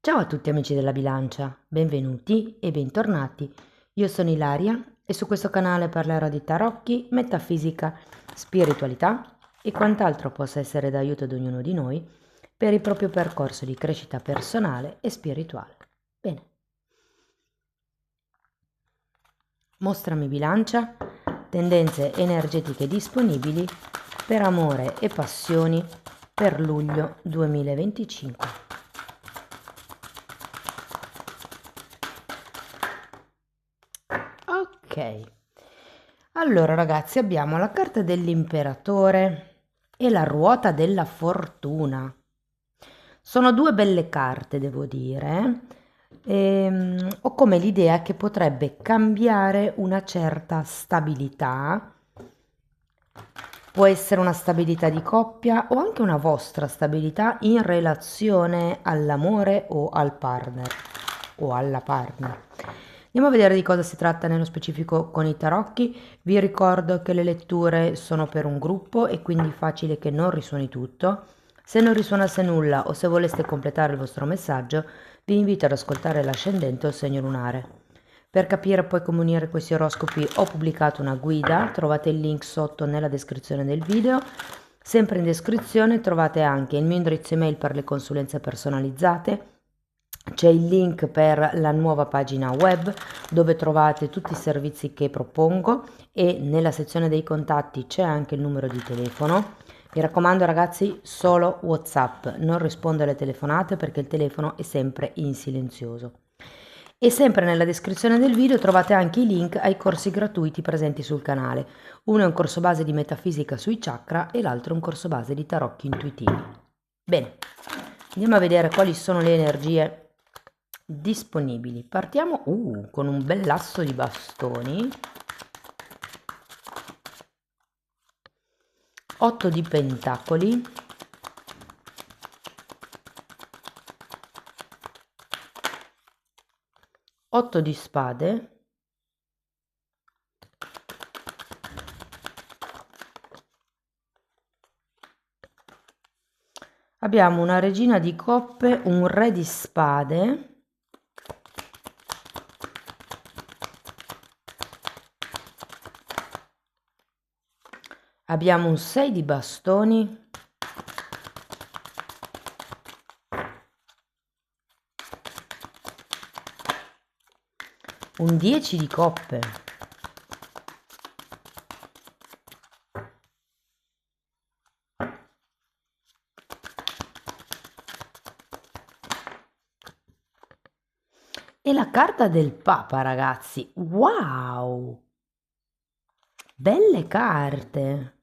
Ciao a tutti amici della bilancia, benvenuti e bentornati. Io sono Ilaria e su questo canale parlerò di tarocchi, metafisica, spiritualità e quant'altro possa essere d'aiuto ad ognuno di noi per il proprio percorso di crescita personale e spirituale. Bene, mostrami bilancia, tendenze energetiche disponibili per amore e passioni per luglio 2025. Ok, allora ragazzi abbiamo la carta dell'imperatore e la ruota della fortuna. Sono due belle carte, devo dire. Ho come l'idea che potrebbe cambiare una certa stabilità. Può essere una stabilità di coppia o anche una vostra stabilità in relazione all'amore o al partner o alla partner. Andiamo a vedere di cosa si tratta nello specifico con i tarocchi. Vi ricordo che le letture sono per un gruppo e quindi facile che non risuoni tutto. Se non risuonasse nulla o se voleste completare il vostro messaggio, vi invito ad ascoltare l'ascendente o il segno lunare. Per capire poi come unire questi oroscopi ho pubblicato una guida, trovate il link sotto nella descrizione del video. Sempre in descrizione trovate anche il mio indirizzo email per le consulenze personalizzate, c'è il link per la nuova pagina web dove trovate tutti i servizi che propongo e nella sezione dei contatti c'è anche il numero di telefono. Mi raccomando ragazzi, solo WhatsApp, non rispondo alle telefonate perché il telefono è sempre in silenzioso. E sempre nella descrizione del video trovate anche i link ai corsi gratuiti presenti sul canale. Uno è un corso base di metafisica sui chakra e l'altro è un corso base di tarocchi intuitivi. Bene, andiamo a vedere quali sono le energie disponibili. Partiamo con un bell'asso di bastoni, 8 di pentacoli, 8 di spade, abbiamo una regina di coppe, un re di spade, abbiamo un 6 di bastoni, un 10 di coppe, e la carta del Papa, ragazzi. Wow! Belle carte.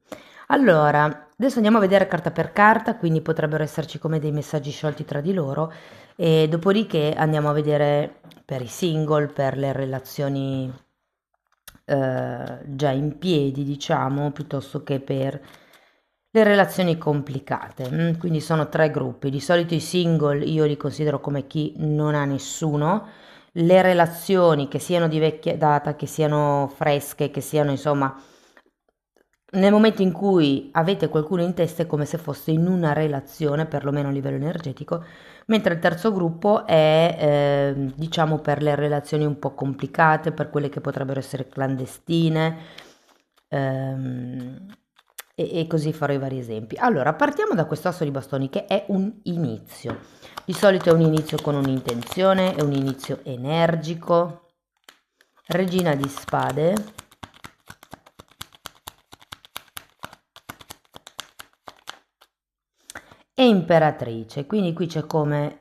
Allora, adesso andiamo a vedere carta per carta, quindi potrebbero esserci come dei messaggi sciolti tra di loro e dopodiché andiamo a vedere per i single, per le relazioni già in piedi, diciamo, piuttosto che per le relazioni complicate. Quindi sono tre gruppi. Di solito i single io li considero come chi non ha nessuno. Le relazioni, che siano di vecchia data, che siano fresche, che siano insomma nel momento in cui avete qualcuno in testa è come se foste in una relazione, perlomeno a livello energetico, mentre il terzo gruppo è, diciamo, per le relazioni un po' complicate, per quelle che potrebbero essere clandestine, ehm, e così farò i vari esempi. Allora, partiamo da questo asso di bastoni che è un inizio. Di solito è un inizio con un'intenzione, è un inizio energico. Regina di spade. E imperatrice, quindi qui c'è come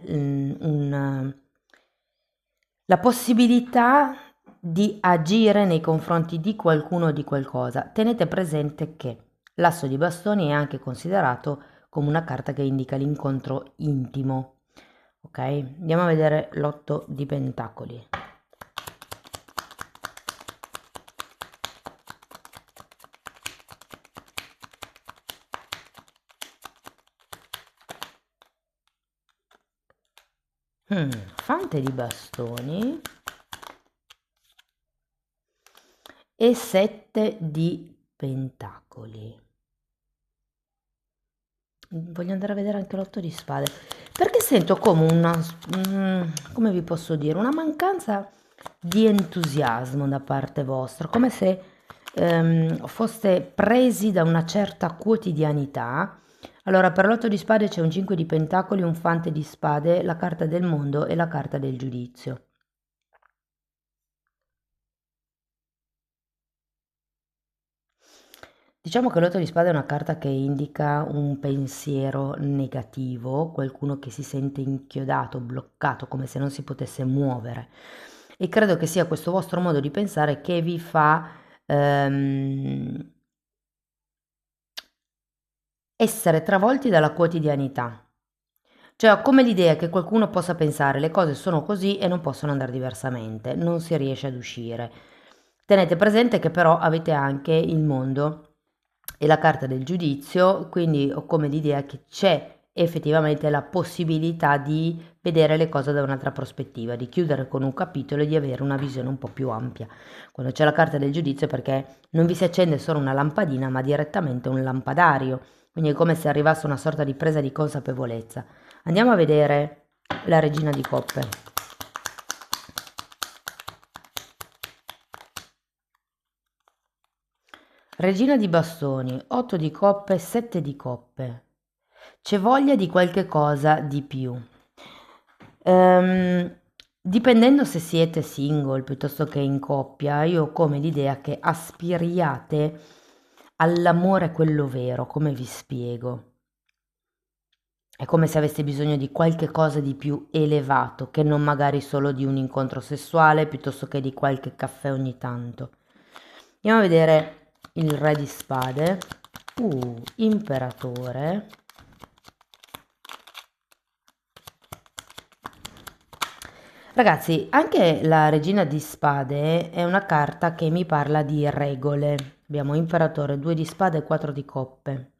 la possibilità di agire nei confronti di qualcuno o di qualcosa. Tenete presente che l'asso di bastoni è anche considerato come una carta che indica l'incontro intimo. Ok? Andiamo a vedere l'otto di pentacoli. Fante di bastoni e 7 di pentacoli. Voglio andare a vedere anche l'otto di spade. perché sento come come vi posso dire, una mancanza di entusiasmo da parte vostra, come se foste presi da una certa quotidianità. Allora, per l'otto di spade c'è un 5 di pentacoli, un fante di spade, la carta del mondo e la carta del giudizio. Diciamo che l'otto di spade è una carta che indica un pensiero negativo, qualcuno che si sente inchiodato, bloccato, come se non si potesse muovere. E credo che sia questo vostro modo di pensare che vi fa essere travolti dalla quotidianità. Cioè ho come l'idea che qualcuno possa pensare le cose sono così e non possono andare diversamente, non si riesce ad uscire. Tenete presente che però avete anche il mondo e la carta del giudizio, quindi ho come l'idea che c'è effettivamente la possibilità di vedere le cose da un'altra prospettiva, di chiudere con un capitolo e di avere una visione un po' più ampia. Quando c'è la carta del giudizio è perché non vi si accende solo una lampadina, ma direttamente un lampadario, quindi è come se arrivasse una sorta di presa di consapevolezza. Andiamo a vedere la regina di coppe. Regina di bastoni, 8 di coppe, 7 di coppe. C'è voglia di qualche cosa di più. Ehm, Dipendendo se siete single piuttosto che in coppia, io ho come l'idea che aspiriate all'amore quello vero, come vi spiego. È come se aveste bisogno di qualche cosa di più elevato, che non magari solo di un incontro sessuale, piuttosto che di qualche caffè ogni tanto. Andiamo a vedere il re di spade. Imperatore. Ragazzi, anche la regina di spade è una carta che mi parla di regole. Abbiamo imperatore, 2 di spade e 4 di coppe.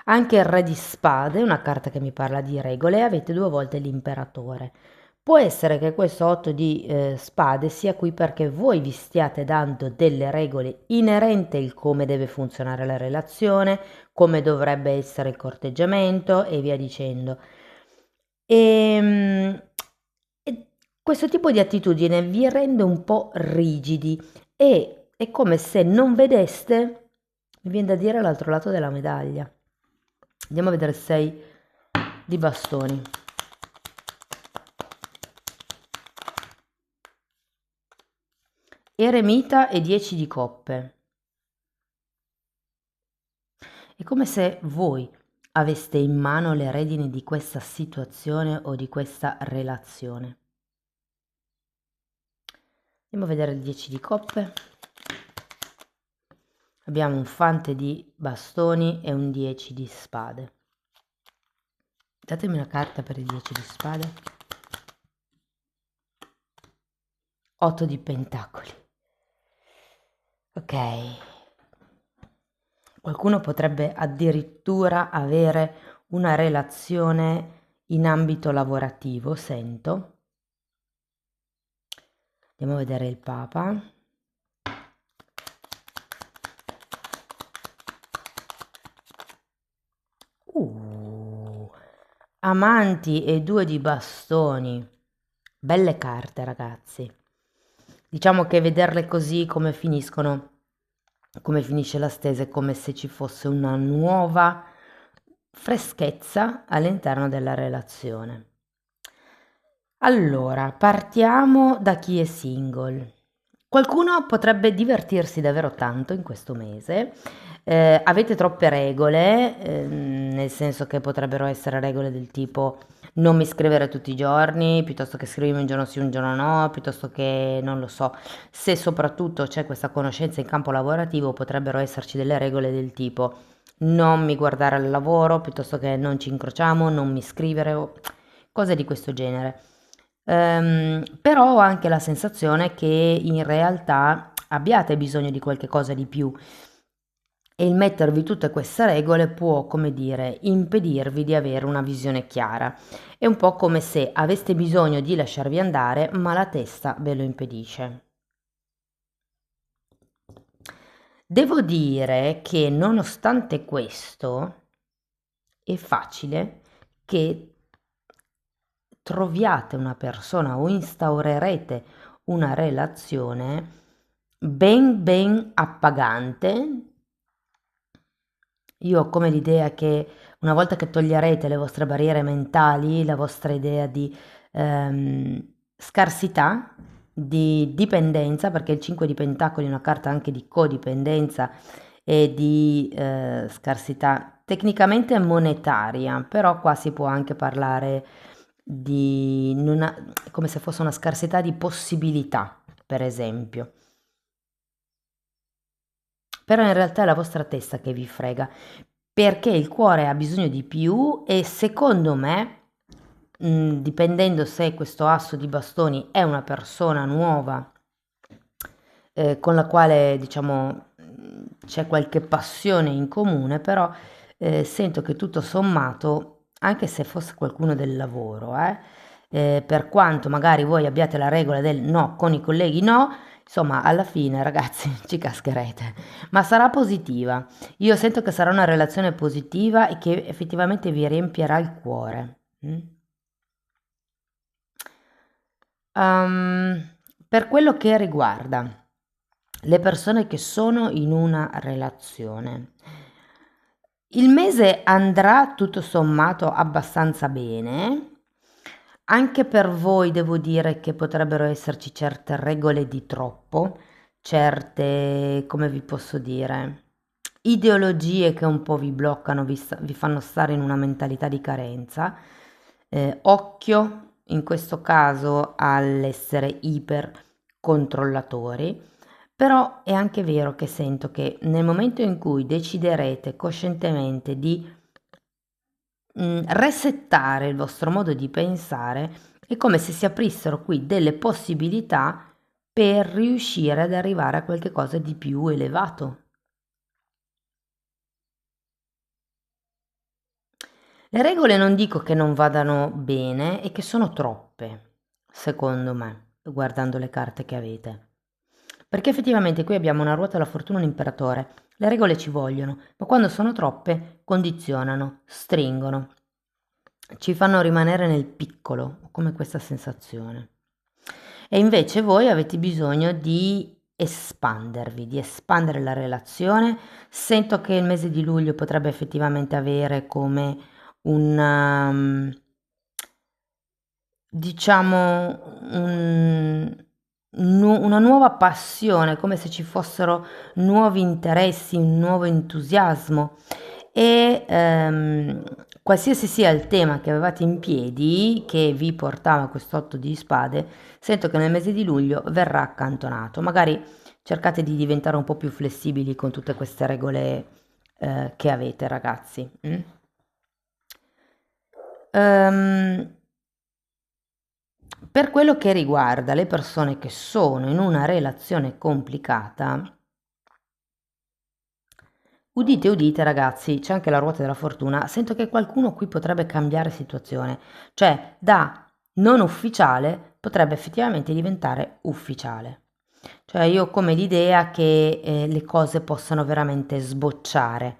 Anche il re di spade è una carta che mi parla di regole e avete due volte l'imperatore. Può essere che questo 8 di spade sia qui perché voi vi stiate dando delle regole inerenti al come deve funzionare la relazione, come dovrebbe essere il corteggiamento e via dicendo. E questo tipo di attitudine vi rende un po' rigidi e è come se non vedeste, mi viene da dire, l'altro lato della medaglia. Andiamo a vedere 6 di bastoni. Eremita e 10 di coppe. È come se voi aveste in mano le redini di questa situazione o di questa relazione. Andiamo a vedere il 10 di coppe. Abbiamo un fante di bastoni e un 10 di spade. Datemi una carta per il 10 di spade. 8 di pentacoli. Ok. Qualcuno potrebbe addirittura avere una relazione in ambito lavorativo, sento. Andiamo a vedere il Papa. Amanti e 2 di bastoni. Belle carte, ragazzi. Diciamo che vederle così come finiscono, come finisce la stesa, è come se ci fosse una nuova freschezza all'interno della relazione. Allora, partiamo da chi è single. Qualcuno potrebbe divertirsi davvero tanto in questo mese. Avete troppe regole, nel senso che potrebbero essere regole del tipo non mi scrivere tutti i giorni, piuttosto che scrivimi un giorno sì, un giorno no, piuttosto che non lo so. Se soprattutto c'è questa conoscenza in campo lavorativo, potrebbero esserci delle regole del tipo non mi guardare al lavoro, piuttosto che non ci incrociamo, non mi scrivere, o cose di questo genere. Però ho anche la sensazione che in realtà abbiate bisogno di qualche cosa di più e il mettervi tutte queste regole può, come dire, impedirvi di avere una visione chiara. È un po' come se aveste bisogno di lasciarvi andare, ma la testa ve lo impedisce. Devo dire che nonostante questo è facile che troviate una persona o instaurerete una relazione ben appagante. Io ho come l'idea che una volta che toglierete le vostre barriere mentali, la vostra idea di scarsità, di dipendenza, perché il 5 di Pentacoli è una carta anche di codipendenza e di scarsità tecnicamente monetaria, però qua si può anche parlare di come se fosse una scarsità di possibilità, per esempio. Però in realtà è la vostra testa che vi frega, perché il cuore ha bisogno di più e secondo me, dipendendo se questo asso di bastoni è una persona nuova, con la quale diciamo c'è qualche passione in comune, però sento che tutto sommato, anche se fosse qualcuno del lavoro, per quanto magari voi abbiate la regola del no con i colleghi no, insomma alla fine ragazzi ci cascherete, ma sarà positiva. Io sento che sarà una relazione positiva e che effettivamente vi riempirà il cuore. Per quello che riguarda le persone che sono in una relazione, il mese andrà tutto sommato abbastanza bene. Anche per voi devo dire che potrebbero esserci certe regole di troppo, certe, come vi posso dire, ideologie che un po' vi bloccano, vi fanno stare in una mentalità di carenza. Occhio in questo caso all'essere iper controllatori, però è anche vero che sento che nel momento in cui deciderete coscientemente di resettare il vostro modo di pensare, è come se si aprissero qui delle possibilità per riuscire ad arrivare a qualche cosa di più elevato. Le regole non dico che non vadano bene, è che sono troppe, secondo me, guardando le carte che avete. Perché effettivamente qui abbiamo una ruota della fortuna e un imperatore. Le regole ci vogliono, ma quando sono troppe condizionano, stringono, ci fanno rimanere nel piccolo, ho come questa sensazione. E invece voi avete bisogno di espandervi, di espandere la relazione. Sento che il mese di luglio potrebbe effettivamente avere come un, diciamo, una nuova passione, come se ci fossero nuovi interessi, un nuovo entusiasmo e qualsiasi sia il tema che avevate in piedi, che vi portava questo 8 di spade, sento che nel mese di luglio verrà accantonato. Magari cercate di diventare un po' più flessibili con tutte queste regole che avete, ragazzi. Per quello che riguarda le persone che sono in una relazione complicata, udite, udite ragazzi, c'è anche la ruota della fortuna, sento che qualcuno qui potrebbe cambiare situazione, cioè da non ufficiale potrebbe effettivamente diventare ufficiale. Cioè io ho come l'idea che le cose possano veramente sbocciare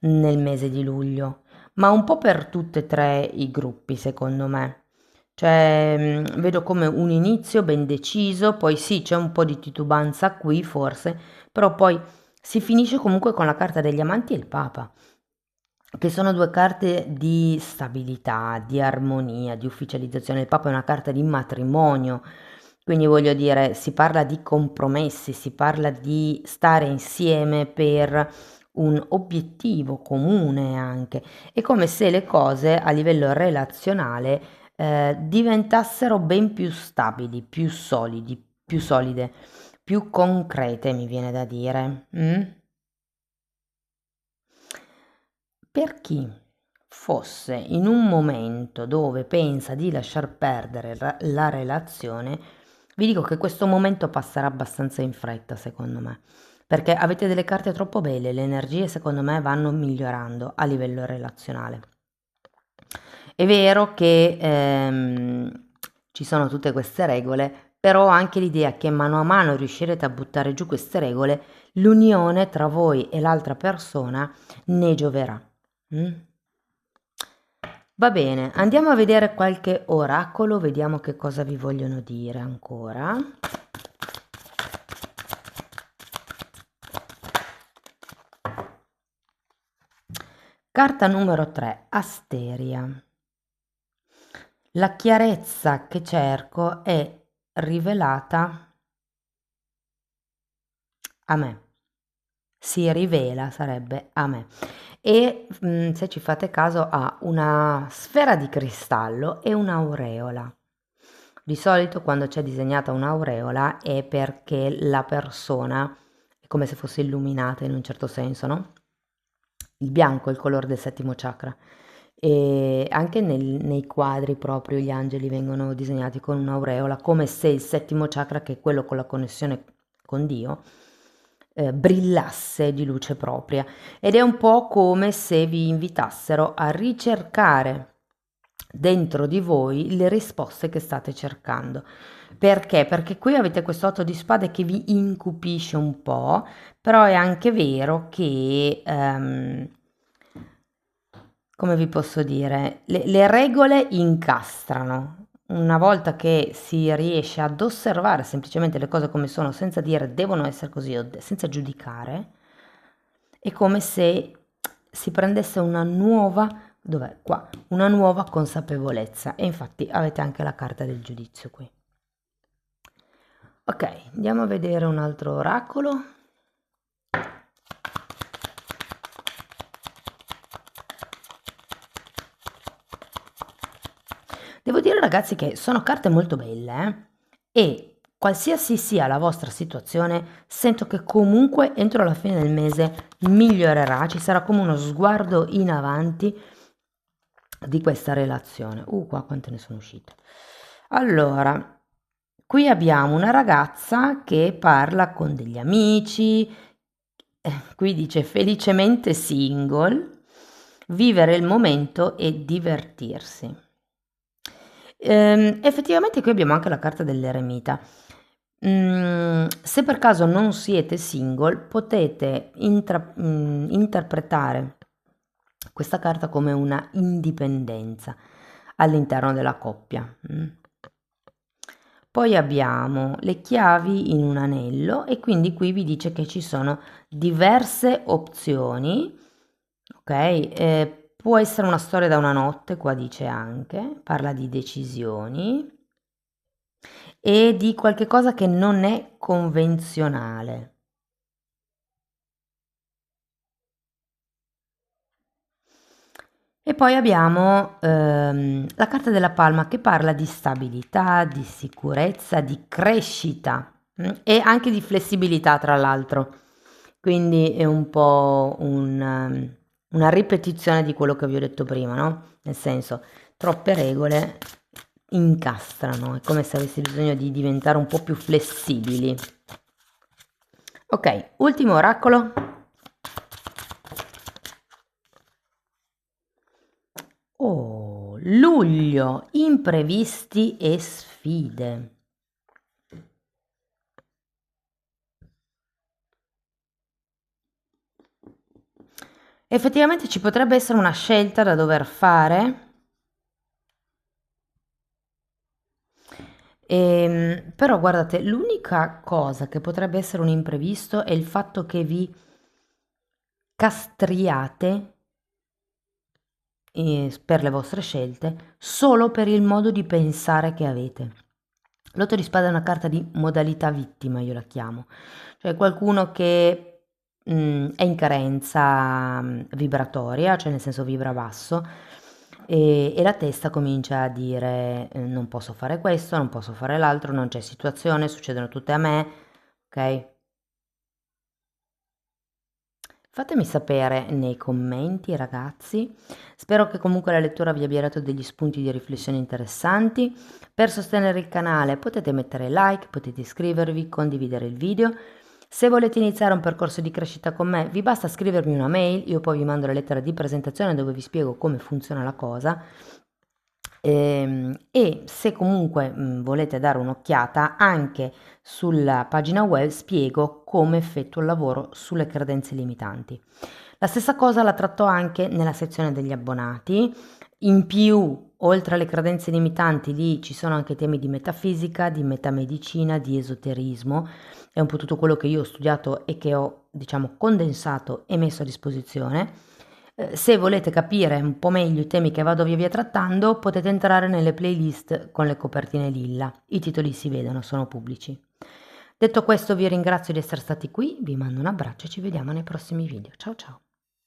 nel mese di luglio, ma un po' per tutti e tre i gruppi secondo me. Cioè vedo come un inizio ben deciso, poi sì c'è un po' di titubanza qui forse, però poi si finisce comunque con la carta degli amanti e il papa, che sono due carte di stabilità, di armonia, di ufficializzazione. Il papa è una carta di matrimonio, quindi voglio dire, si parla di compromessi, si parla di stare insieme per un obiettivo comune anche. È come se le cose a livello relazionale diventassero ben più stabili, più solidi, più solide, più concrete, mi viene da dire. Per chi fosse in un momento dove pensa di lasciar perdere la relazione, vi dico che questo momento passerà abbastanza in fretta, secondo me, perché avete delle carte troppo belle, le energie secondo me vanno migliorando a livello relazionale. È vero che ci sono tutte queste regole, però ho anche l'idea che mano a mano riuscirete a buttare giù queste regole, l'unione tra voi e l'altra persona ne gioverà. Va bene, andiamo a vedere qualche oracolo, vediamo che cosa vi vogliono dire ancora. Carta numero 3, Asteria. La chiarezza che cerco è rivelata a me. Si rivela, sarebbe a me. E se ci fate caso ha una sfera di cristallo e un'aureola. Di solito quando c'è disegnata un'aureola è perché la persona è come se fosse illuminata in un certo senso, no? Il bianco è il colore del settimo chakra e anche nei quadri proprio gli angeli vengono disegnati con un'aureola, come se il settimo chakra, che è quello con la connessione con Dio, brillasse di luce propria. Ed è un po' come se vi invitassero a ricercare dentro di voi le risposte che state cercando. Perché? Perché qui avete questo 8 di spade che vi incupisce un po', però è anche vero che, come vi posso dire, le regole incastrano. Una volta che si riesce ad osservare semplicemente le cose come sono, senza dire devono essere così o senza giudicare, è come se si prendesse una nuova, dov'è? Qua, una nuova consapevolezza. E infatti avete anche la carta del giudizio qui. Ok, andiamo a vedere un altro oracolo. Devo dire ragazzi che sono carte molto belle e qualsiasi sia la vostra situazione, sento che comunque entro la fine del mese migliorerà, ci sarà come uno sguardo in avanti di questa relazione. Qua quante ne sono uscite. Allora, qui abbiamo una ragazza che parla con degli amici, qui dice felicemente single, vivere il momento e divertirsi. Effettivamente qui abbiamo anche la carta dell'eremita. Se per caso non siete single, potete interpretare questa carta come una indipendenza all'interno della coppia. Poi abbiamo le chiavi in un anello e quindi qui vi dice che ci sono diverse opzioni, ok? Può essere una storia da una notte, qua dice anche, parla di decisioni e di qualche cosa che non è convenzionale. E poi abbiamo la carta della palma che parla di stabilità, di sicurezza, di crescita e anche di flessibilità, tra l'altro. Quindi è un po' una ripetizione di quello che vi ho detto prima, no? Nel senso, troppe regole incastrano, è come se avessi bisogno di diventare un po' più flessibili. Ok, ultimo oracolo. Oh, luglio, imprevisti e sfide. Effettivamente ci potrebbe essere una scelta da dover fare, però guardate, l'unica cosa che potrebbe essere un imprevisto è il fatto che vi castriate per le vostre scelte solo per il modo di pensare che avete. L'otto di spada è una carta di modalità vittima, io la chiamo, cioè qualcuno che è in carenza vibratoria, cioè nel senso vibra basso, e la testa comincia a dire non posso fare questo, non posso fare l'altro, non c'è situazione, succedono tutte a me, ok? Fatemi sapere nei commenti ragazzi, spero che comunque la lettura vi abbia dato degli spunti di riflessione interessanti. Per sostenere il canale potete mettere like, potete iscrivervi, condividere il video. Se volete iniziare un percorso di crescita con me vi basta scrivermi una mail, io poi vi mando la lettera di presentazione dove vi spiego come funziona la cosa. E se comunque volete dare un'occhiata anche sulla pagina web spiego come effettuo il lavoro sulle credenze limitanti. La stessa cosa la tratto anche nella sezione degli abbonati In più, oltre alle credenze limitanti, lì ci sono anche temi di metafisica, di metamedicina, di esoterismo. È un po' tutto quello che io ho studiato e che ho, diciamo, condensato e messo a disposizione. Se volete capire un po' meglio i temi che vado via via trattando, potete entrare nelle playlist con le copertine lilla. I titoli si vedono, sono pubblici. Detto questo, vi ringrazio di essere stati qui, vi mando un abbraccio e ci vediamo nei prossimi video. Ciao ciao!